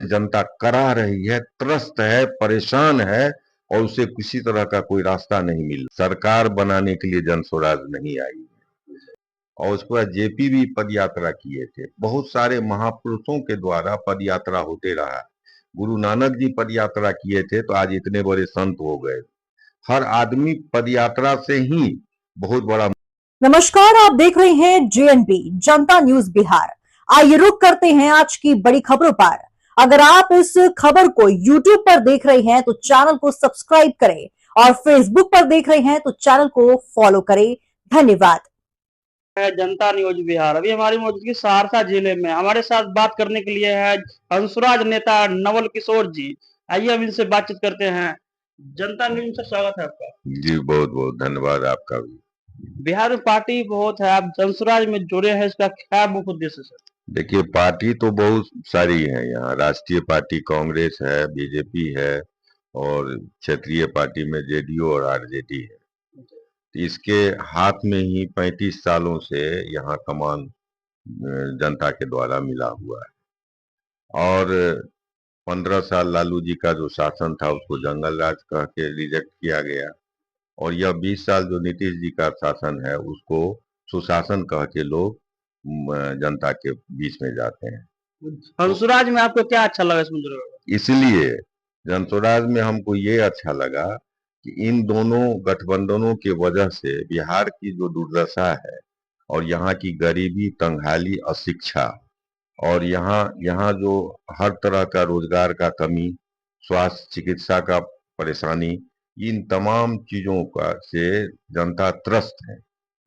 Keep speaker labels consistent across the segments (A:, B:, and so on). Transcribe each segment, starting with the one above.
A: जनता करा रही है, त्रस्त है, परेशान है और उसे किसी तरह का कोई रास्ता नहीं मिल। सरकार बनाने के लिए जन स्वराज नहीं आई और उसके बाद जेपी भी पद यात्रा किए थे। बहुत सारे महापुरुषों के द्वारा पद यात्रा होते रहा। गुरु नानक जी पद यात्रा किए थे तो आज इतने बड़े संत हो गए। हर आदमी पद यात्रा से ही बहुत बड़ा।
B: नमस्कार, आप देख रहे हैं जेएनबी जनता न्यूज बिहार। आइए रुक करते हैं आज की बड़ी खबरों पर। अगर आप इस खबर को यूट्यूब पर देख रहे हैं तो चैनल को सब्सक्राइब करें और फेसबुक पर देख रहे हैं तो चैनल को फॉलो करें। धन्यवाद।
C: जनता न्यूज बिहार। अभी हमारी मौजूदगी सहरसा जिले में, हमारे साथ बात करने के लिए है हंसराज नेता नवल किशोर जी। आइए हम इनसे बातचीत करते हैं। जनता न्यूज से स्वागत है आपका।
A: जी बहुत बहुत धन्यवाद आपका भी।
C: बिहार में पार्टी बहुत है, आप हंसराज में जुड़े हैं, इसका क्या मुख्य उद्देश्य है?
A: देखिए पार्टी तो बहुत सारी है यहाँ। राष्ट्रीय पार्टी कांग्रेस है, बीजेपी है और क्षेत्रीय पार्टी में जेडीयू और आरजेडी है। इसके हाथ में ही 35 सालों से यहाँ कमान जनता के द्वारा मिला हुआ है और 15 साल लालू जी का जो शासन था उसको जंगल राज कह के रिजेक्ट किया गया और यह 20 साल जो नीतीश जी का शासन है उसको सुशासन कह के लोग जनता के बीच में जाते हैं।
C: हंसराज में आपको क्या अच्छा लगा इसमें?
A: इसलिए जनस्वराज में हमको ये अच्छा लगा कि इन दोनों गठबंधनों के वजह से बिहार की जो दुर्दशा है और यहाँ की गरीबी, तंगहाली, अशिक्षा और यहाँ जो हर तरह का रोजगार का कमी, स्वास्थ्य चिकित्सा का परेशानी, इन तमाम चीजों का से जनता त्रस्त है।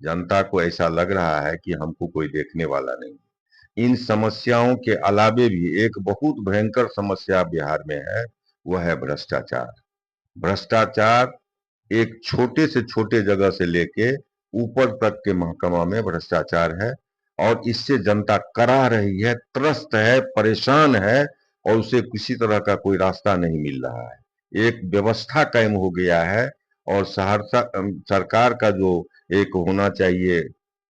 A: जनता को ऐसा लग रहा है कि हमको कोई देखने वाला नहीं। इन समस्याओं के अलावे भी एक बहुत भयंकर समस्या बिहार में है, वह है भ्रष्टाचार। भ्रष्टाचार एक छोटे से छोटे जगह से लेके ऊपर तक के महकमा में भ्रष्टाचार है और इससे जनता करा रही है, त्रस्त है, परेशान है और उसे किसी तरह का कोई रास्ता नहीं मिल रहा है। एक व्यवस्था कायम हो गया है और सहरसा सरकार का जो एक होना चाहिए,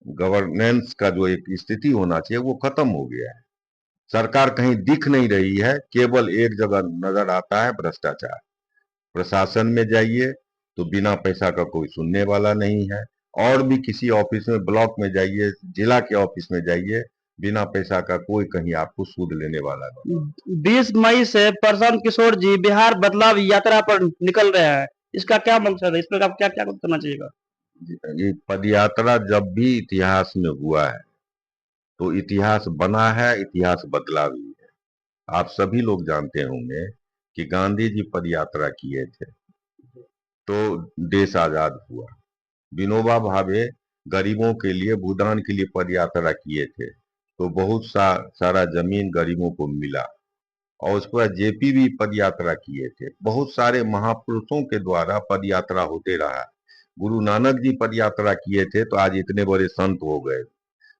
A: गवर्नेंस का जो एक स्थिति होना चाहिए, वो खत्म हो गया है। सरकार कहीं दिख नहीं रही है, केवल एक जगह नजर आता है, भ्रष्टाचार। प्रशासन में जाइए तो बिना पैसा का कोई सुनने वाला नहीं है और भी किसी ऑफिस में, ब्लॉक में जाइए, जिला के ऑफिस में जाइए, बिना पैसा का कोई कहीं आपको सूद लेने वाला नहीं।
C: 20 मई से प्रशांत किशोर जी बिहार बदलाव यात्रा पर निकल रहे हैं, इसका क्या मकसद है? इस पर आप क्या क्या करना चाहिएगा?
A: ये पद यात्रा जब भी इतिहास में हुआ है तो इतिहास बना है, इतिहास बदला भी है। आप सभी लोग जानते होंगे कि गांधी जी पद यात्रा किए थे तो देश आजाद हुआ। विनोबा भावे गरीबों के लिए, भूदान के लिए पद यात्रा किए थे तो बहुत सारा जमीन गरीबों को मिला और उसके बाद जेपी भी पद यात्रा किए थे। बहुत सारे महापुरुषों के द्वारा पद यात्रा होते रहा। गुरु नानक जी पद यात्रा किए थे तो आज इतने बड़े संत हो गए।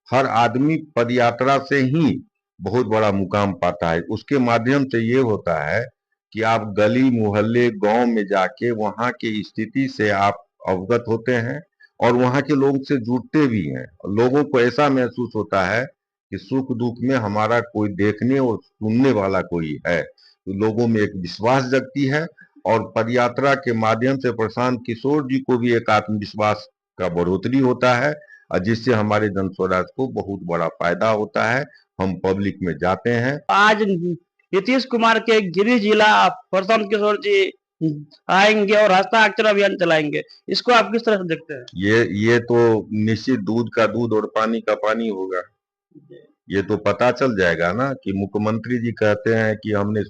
A: हर आदमी पद यात्रा से ही बहुत बड़ा मुकाम पाता है। उसके माध्यम से ये होता है कि आप गली मोहल्ले गांव में जाके वहां की स्थिति से आप अवगत होते हैं और वहां के लोगों से जुड़ते भी हैं। लोगों को ऐसा महसूस होता है कि सुख दुख में हमारा कोई देखने और सुनने वाला कोई है, तो लोगों में एक विश्वास जगती है और पदयात्रा के माध्यम से प्रशांत किशोर जी को भी एक आत्मविश्वास का बढ़ोतरी होता है और जिससे हमारे जन स्वराज को बहुत बड़ा फायदा होता है। हम पब्लिक में जाते हैं।
C: आज नीतीश कुमार के गृह जिला प्रशांत किशोर जी आएंगे और हस्ताक्षर अभियान चलाएंगे, इसको आप किस तरह से देखते हैं?
A: ये तो निश्चित दूध का दूध और पानी का पानी होगा। ये तो पता चल जाएगा ना कि मुख्यमंत्री जी कहते हैं कि हमने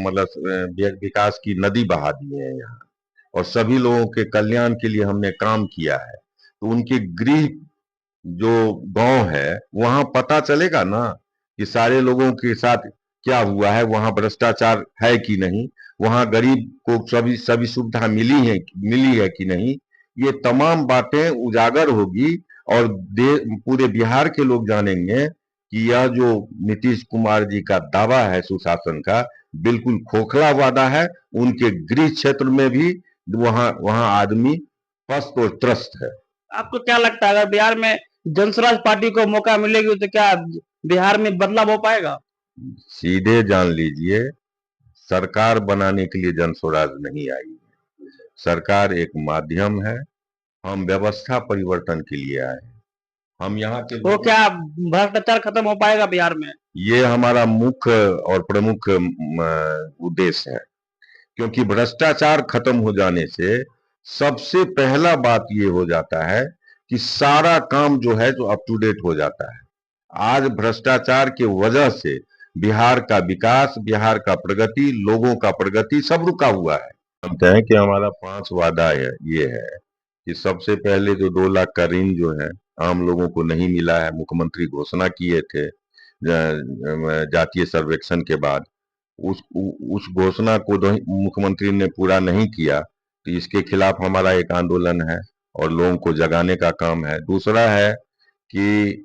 A: मतलब विकास की नदी बहा दी है यहाँ और सभी लोगों के कल्याण के लिए हमने काम किया है। तो उनके गृह जो गांव है वहां पता चलेगा ना कि सारे लोगों के साथ क्या हुआ है, वहां भ्रष्टाचार है कि नहीं, वहां गरीब को सभी सभी सुविधा मिली है कि नहीं। ये तमाम बातें उजागर होगी और पूरे बिहार के लोग जानेंगे कि यह जो नीतीश कुमार जी का दावा है सुशासन का, बिल्कुल खोखला वादा है। उनके गृह क्षेत्र में भी वहां वहां आदमी पस्त और त्रस्त है।
C: आपको क्या लगता है अगर बिहार में जनस्वराज पार्टी को मौका मिलेगी तो क्या बिहार में बदलाव हो पाएगा?
A: सीधे जान लीजिए, सरकार बनाने के लिए जन स्वराज नहीं आई है। सरकार एक माध्यम है। हम व्यवस्था परिवर्तन के लिए आए हैं। हम यहाँ के
C: तो क्या भ्रष्टाचार खत्म हो पाएगा बिहार में?
A: ये हमारा मुख्य और प्रमुख उद्देश्य है, क्योंकि भ्रष्टाचार खत्म हो जाने से सबसे पहला बात ये हो जाता है कि सारा काम जो है जो अप टू डेट हो जाता है। आज भ्रष्टाचार की वजह से बिहार का विकास, बिहार का प्रगति, लोगों का प्रगति सब रुका हुआ है। जानते हैं कि हमारा 5 वादा है, ये है कि सबसे पहले जो 2 लाख का ऋण जो है आम लोगों को नहीं मिला है, मुख्यमंत्री घोषणा किए थे जातीय सर्वेक्षण के बाद, उस घोषणा को मुख्यमंत्री ने पूरा नहीं किया, तो इसके खिलाफ हमारा एक आंदोलन है और लोगों को जगाने का काम है। दूसरा है कि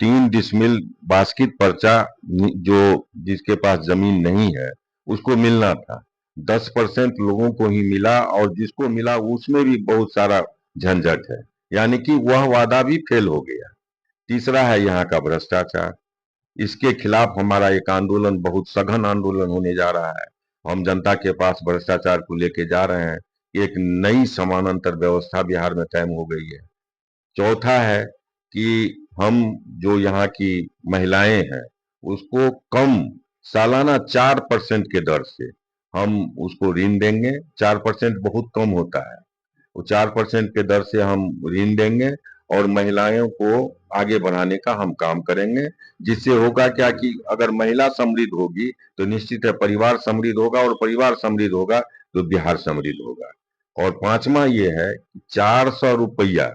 A: 3 डिसमिल बास्किट पर्चा जो जिसके पास जमीन नहीं है उसको मिलना था, 10% लोगों को ही मिला और जिसको मिला उसमें भी बहुत सारा झंझट है, यानी कि वह वादा भी फेल हो गया। तीसरा है यहाँ का भ्रष्टाचार। इसके खिलाफ हमारा एक आंदोलन, बहुत सघन आंदोलन होने जा रहा है। हम जनता के पास भ्रष्टाचार को लेके जा रहे हैं। एक नई समानांतर व्यवस्था बिहार में कायम हो गई है। चौथा है कि हम जो यहाँ की महिलाएं हैं उसको कम सालाना 4% के दर से हम उसको ऋण देंगे। 4% बहुत कम होता है, वो 4% के दर से हम ऋण देंगे और महिलाओं को आगे बढ़ाने का हम काम करेंगे। जिससे होगा क्या कि अगर महिला समृद्ध होगी तो निश्चित है परिवार समृद्ध होगा, और परिवार समृद्ध होगा तो बिहार समृद्ध होगा। और पांचवा ये है कि 400 रुपया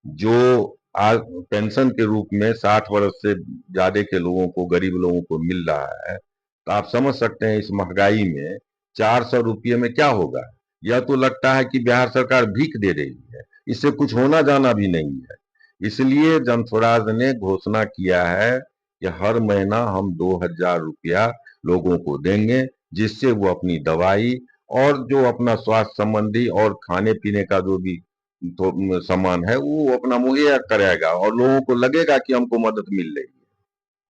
A: जो आज पेंशन के रूप में 60 वर्ष से ज्यादा के लोगों को, गरीब लोगों को मिल रहा है, तो आप समझ सकते हैं इस महंगाई में 400 रुपये में क्या होगा। यह तो लगता है कि बिहार सरकार भीख दे रही है, इससे कुछ होना जाना भी नहीं है। इसलिए जनस्वराज ने घोषणा किया है कि हर महीना हम 2000 रुपया लोगों को देंगे, जिससे वो अपनी दवाई और जो अपना स्वास्थ्य संबंधी और खाने पीने का जो भी तो सामान है वो अपना मुहैया करेगा और लोगों को लगेगा कि हमको मदद मिल रही है।